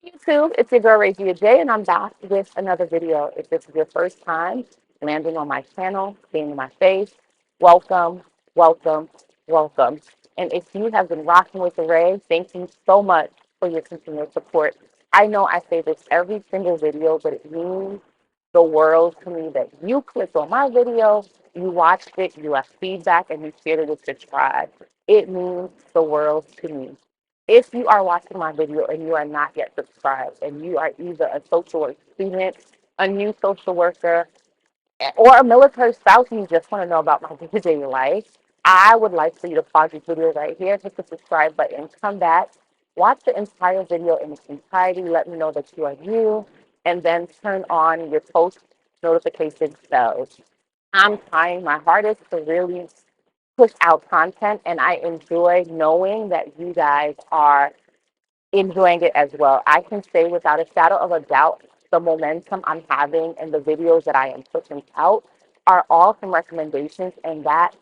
YouTube, it's your girl Regina J, and I'm back with another video. If this is your first time landing on my channel, seeing my face, welcome, welcome, welcome. And if you have been rocking with the Ray, thank you so much for your continued support. I know I say this every single video, but it means the world to me that you clicked on my video, you watched it, you left feedback, and you shared it with your tribe. It means the world to me. If you are watching my video and you are not yet subscribed, and you are either a social work student, a new social worker, or a military spouse and you just want to know about my day-to-day life, I would like for you to pause this video right here, hit the subscribe button, come back, watch the entire video in its entirety, let me know that you are new, and then turn on your post notification bells. I'm trying my hardest to really push out content, and I enjoy knowing that you guys are enjoying it as well. I can say without a shadow of a doubt, the momentum I'm having and the videos that I am pushing out are all from recommendations, and that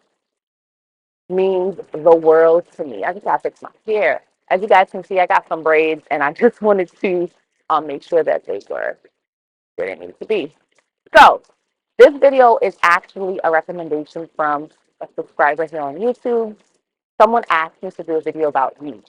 means the world to me. I just gotta fix my hair. As you guys can see, I got some braids, and I just wanted to make sure that they were where they needed to be. So, this video is actually a recommendation from a subscriber here on YouTube. Someone asked me to do a video about me.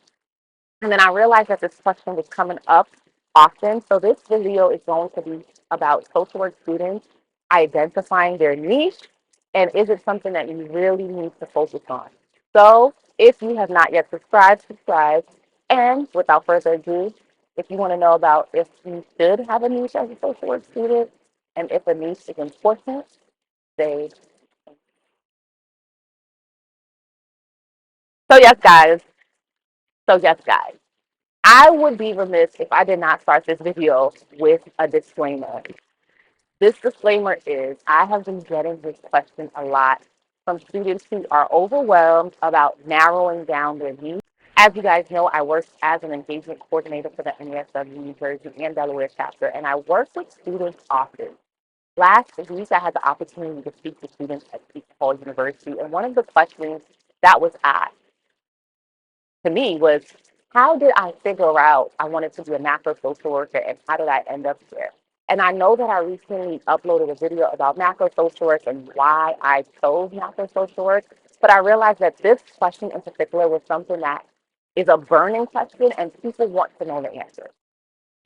And then I realized that this question was coming up often. So this video is going to be about social work students identifying their niche, and is it something that you really need to focus on? So if you have not yet subscribed, subscribe. And without further ado, if you want to know about if you should have a niche as a social work student and if a niche is important, stay. So yes, guys. So yes, guys. I would be remiss if I did not start this video with a disclaimer. This disclaimer is I have been getting this question a lot from students who are overwhelmed about narrowing down their needs. As you guys know, I work as an engagement coordinator for the NESW New Jersey and Delaware chapter, and I work with students often. Last week, I had the opportunity to speak to students at Seton Hall University, and one of the questions that was asked to me was, how did I figure out I wanted to be a macro social worker and how did I end up here? And I know that I recently uploaded a video about macro social work and why I chose macro social work, but I realized that this question in particular was something that is a burning question and people want to know the answer.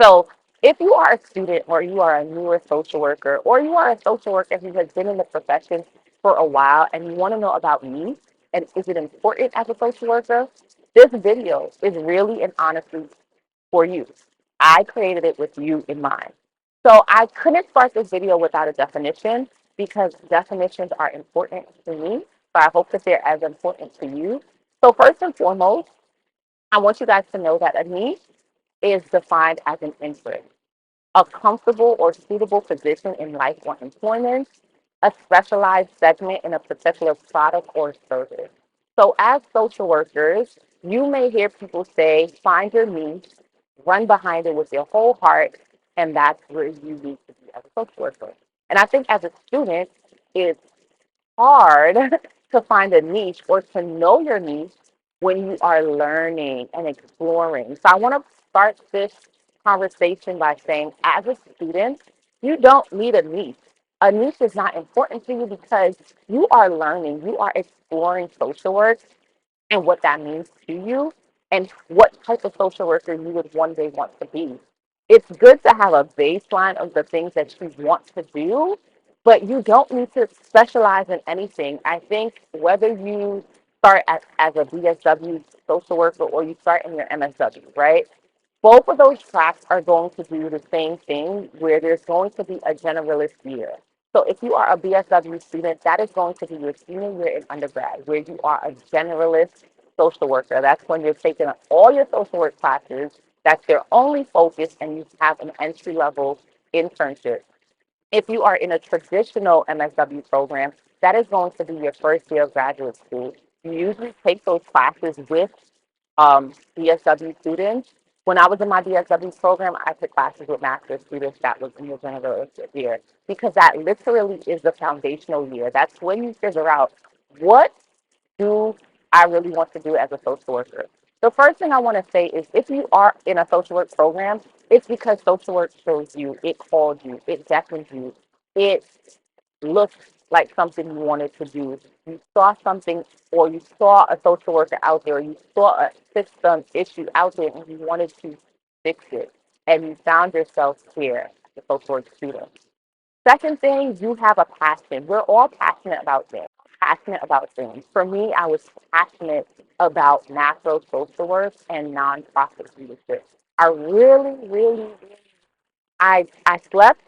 So if you are a student or you are a newer social worker or you are a social worker who has been in the profession for a while and you want to know about me and is it important as a social worker, this video is really and honestly for you. I created it with you in mind. So I couldn't start this video without a definition because definitions are important to me. So I hope that they're as important to you. So first and foremost, I want you guys to know that a niche is defined as an interest, a comfortable or suitable position in life or employment, a specialized segment in a particular product or service. So, as social workers, you may hear people say, find your niche, run behind it with your whole heart, and that's where you need to be as a social worker. And I think as a student, it's hard to find a niche or to know your niche when you are learning and exploring. So I want to start this conversation by saying, as a student, you don't need a niche. A niche is not important to you because you are learning, you are exploring social work and what that means to you and what type of social worker you would one day want to be. It's good to have a baseline of the things that you want to do, but you don't need to specialize in anything. I think whether you start as a BSW social worker or you start in your MSW, right? Both of those tracks are going to do the same thing where there's going to be a generalist year. So if you are a BSW student, that is going to be your senior year in undergrad, where you are a generalist social worker. That's when you're taking all your social work classes. That's your only focus, and you have an entry level internship. If you are in a traditional MSW program, that is going to be your first year of graduate school. You usually take those classes with DSW students. When I was in my DSW program, I took classes with master's students that was in the generalist year because that literally is the foundational year. That's when you figure out what do I really want to do as a social worker. The first thing I want to say is if you are in a social work program, it's because social work chose you, it called you, it beckoned you, it looked like something you wanted to do. You saw something, or you saw a social worker out there, or you saw a system issue out there, and you wanted to fix it. And you found yourself here, the social work student. Second thing, you have a passion. We're all passionate about things. Passionate about things. For me, I was passionate about macro social work and nonprofit leadership. I really, really, I slept,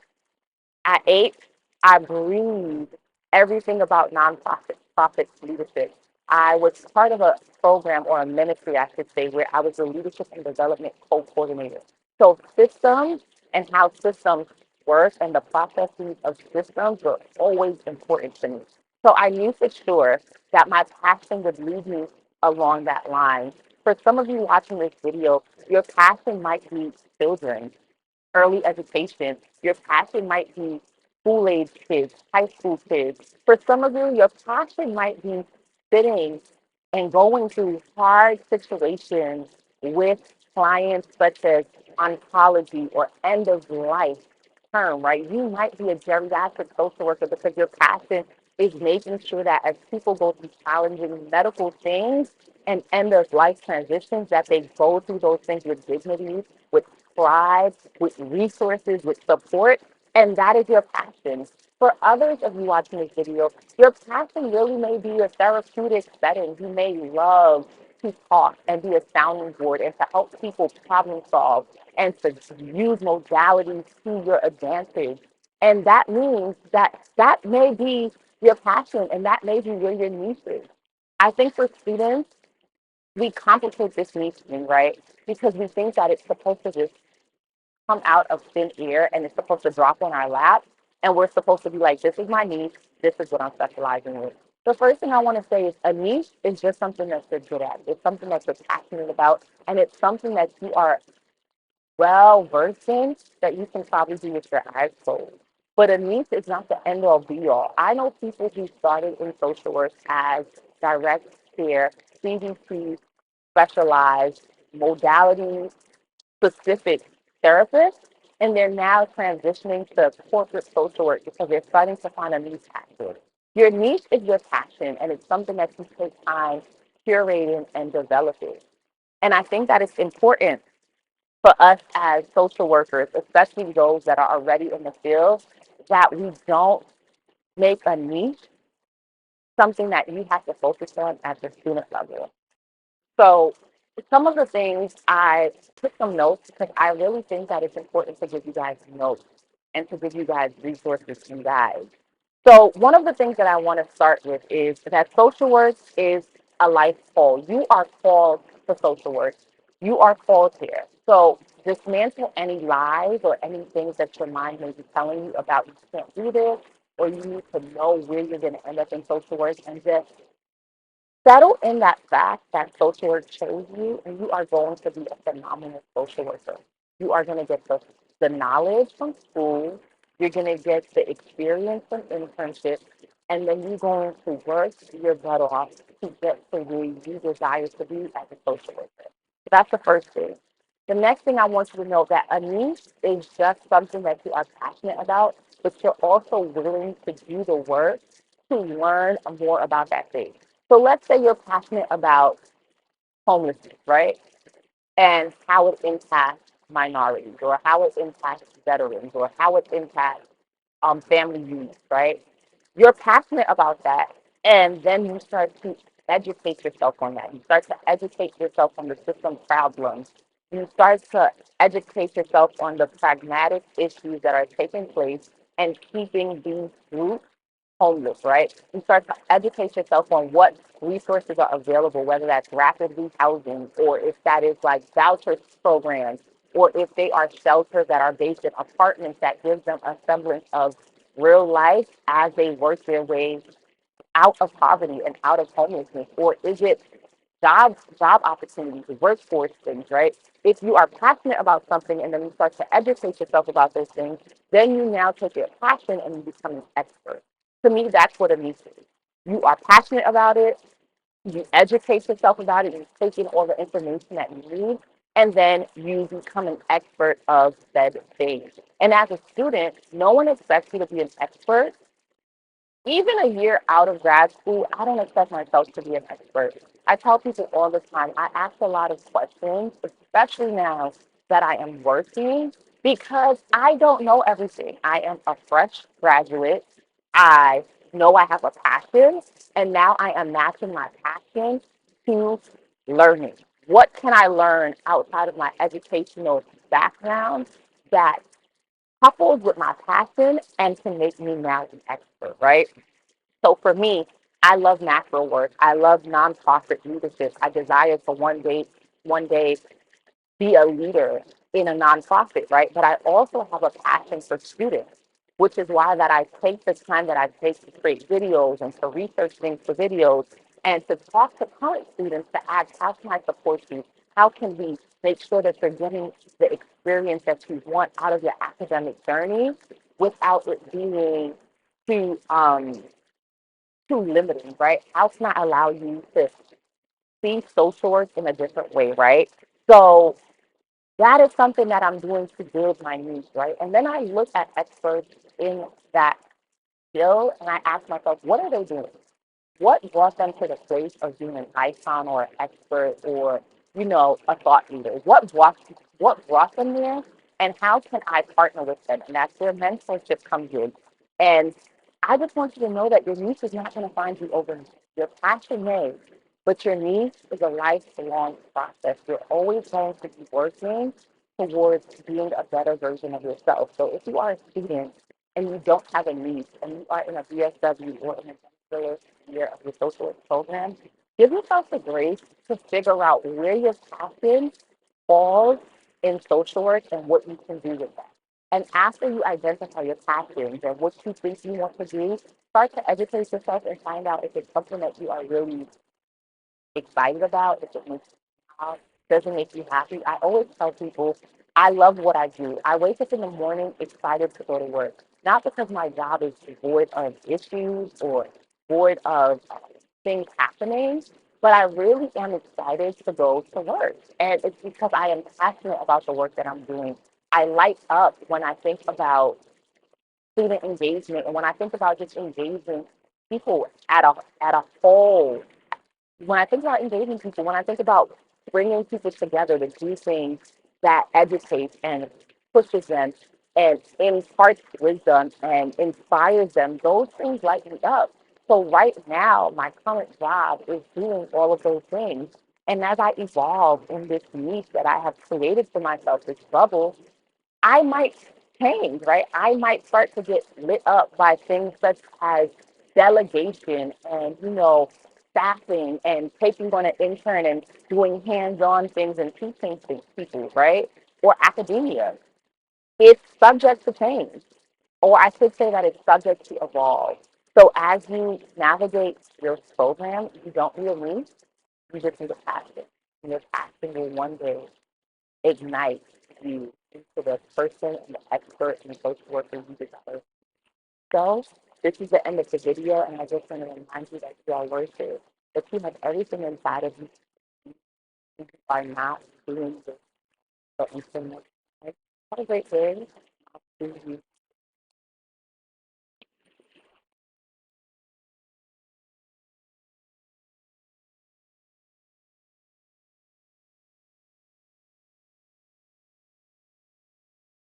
I ate, I breathed everything about nonprofit profit leadership. I was part of a program or a ministry, I should say, where I was a leadership and development co-coordinator. So systems and how systems work and the processes of systems were always important to me. So I knew for sure that my passion would lead me along that line. For some of you watching this video, your passion might be children, early education. Your passion might be school age kids, high school kids. For some of you, your passion might be sitting and going through hard situations with clients such as oncology or end of life term, right? You might be a geriatric social worker because your passion is making sure that as people go through challenging medical things and end of life transitions, that they go through those things with dignity, with pride, with resources, with support, and that is your passion. For others of you watching this video, your passion really may be a therapeutic setting. You may love to talk and be a sounding board and to help people problem solve and to use modalities to your advantage. And that means that that may be your passion and that may be where your niche is. I think for students, we complicate this niche thing, right? Because we think that it's supposed to just come out of thin air and it's supposed to drop on our lap. And we're supposed to be like, this is my niche. This is what I'm specializing with. The first thing I want to say is a niche is just something that you're good at. It's something that you're passionate about. And it's something that you are well versed in that you can probably do with your eyes closed. But a niche is not the end all be all. I know people who started in social work as direct care, CDC, specialized modalities, specific therapists, and they're now transitioning to corporate social work because they're starting to find a niche passion. Your niche is your passion, and it's something that you take time curating and developing. And I think that it's important for us as social workers, especially those that are already in the field, that we don't make a niche something that you have to focus on at the student level. So some of the things I took some notes because I really think that it's important to give you guys notes and to give you guys resources and guides. So one of the things that I want to start with is that social work is a life call. You are called to social work. You are called here. So dismantle any lies or any things that your mind may be telling you about you can't do this or you need to know where you're going to end up in social work and just settle in that fact that social work chose you and you are going to be a phenomenal social worker. You are going to get the knowledge from school, you're going to get the experience from internships, and then you're going to work your butt off to get to where you desire to be as a social worker. That's the first thing. The next thing I want you to know that a niche is just something that you are passionate about, but you're also willing to do the work to learn more about that thing. So let's say you're passionate about homelessness, right? And how it impacts minorities, or how it impacts veterans, or how it impacts family units, right? You're passionate about that, and then you start to educate yourself on that. You start to educate yourself on the system problems. You start to educate yourself on the pragmatic issues that are taking place and keeping these groups homeless, right? You start to educate yourself on what resources are available, whether that's rapid rehousing or if that is like voucher programs or if they are shelters that are based in apartments that gives them a semblance of real life as they work their way out of poverty and out of homelessness, or is it job opportunities, workforce things, right? If you are passionate about something and then you start to educate yourself about those things, then you now take your passion and you become an expert. To me, that's what a niche is. You are passionate about it, You educate yourself about it, you take in all the information that you need, and then you become an expert of said thing. And as a student, no one expects you to be an expert. Even a year out of grad school, I don't expect myself to be an expert. I tell people all the time, I ask a lot of questions, especially now that I am working, because I don't know everything. I am a fresh graduate. I know I have a passion, and now I am matching my passion to learning. What can I learn outside of my educational background that coupled with my passion and can make me now an expert, right? So for me, I love natural work. I love nonprofit leadership. I desire to one day be a leader in a nonprofit, right? But I also have a passion for students, which is why that I take the time that I take to create videos and to research things for videos and to talk to current students to ask, how can I support you? How can we make sure that you're getting the experience that you want out of your academic journey without it being too too limiting, right? How can I allow you to see social work in a different way, right? So that is something that I'm doing to build my niche, right? And then I look at experts in that field and I ask myself, what are they doing? What brought them to the place of being an icon or an expert or, a thought leader? What brought them there? And how can I partner with them? And that's where mentorship comes in. And I just want you to know that your niche is not going to find you overnight. Your passion may, but your niche is a lifelong process. You're always going to be working towards being a better version of yourself. So if you are a student and you don't have a niche and you are in a BSW or in a bachelor's year of your social work program, give yourself the grace to figure out where your passion falls in social work and what you can do with that. And after you identify your passions and what you think you want to do, start to educate yourself and find out if it's something that you are really excited about, if it makes you proud, doesn't make you happy. I always tell people I love what I do. I wake up in the morning excited to go to work, not because my job is void of issues or void of things happening, but I really am excited to go to work. And it's because I am passionate about the work that I'm doing. I light up when I think about student engagement and when I think about just engaging people at a whole when I think about engaging people, when I think about bringing people together to do things that educates and pushes them and imparts wisdom and inspires them, those things light me up. So right now, my current job is doing all of those things. And as I evolve in this niche that I have created for myself, this bubble, I might change, right? I might start to get lit up by things such as delegation and, staffing and taking on an intern and doing hands-on things and teaching people, right? Or academia. It's subject to change, or I should say that it's subject to evolve. So as you navigate your program, you don't need a link, you just need a passion. And your passion will one day ignite you into the person and the expert and the social worker you desire. So this is the end of the video, and I just want to remind you that you are worth it. That you have everything inside of you. You are not doing this for information. Have a great day. I'll see you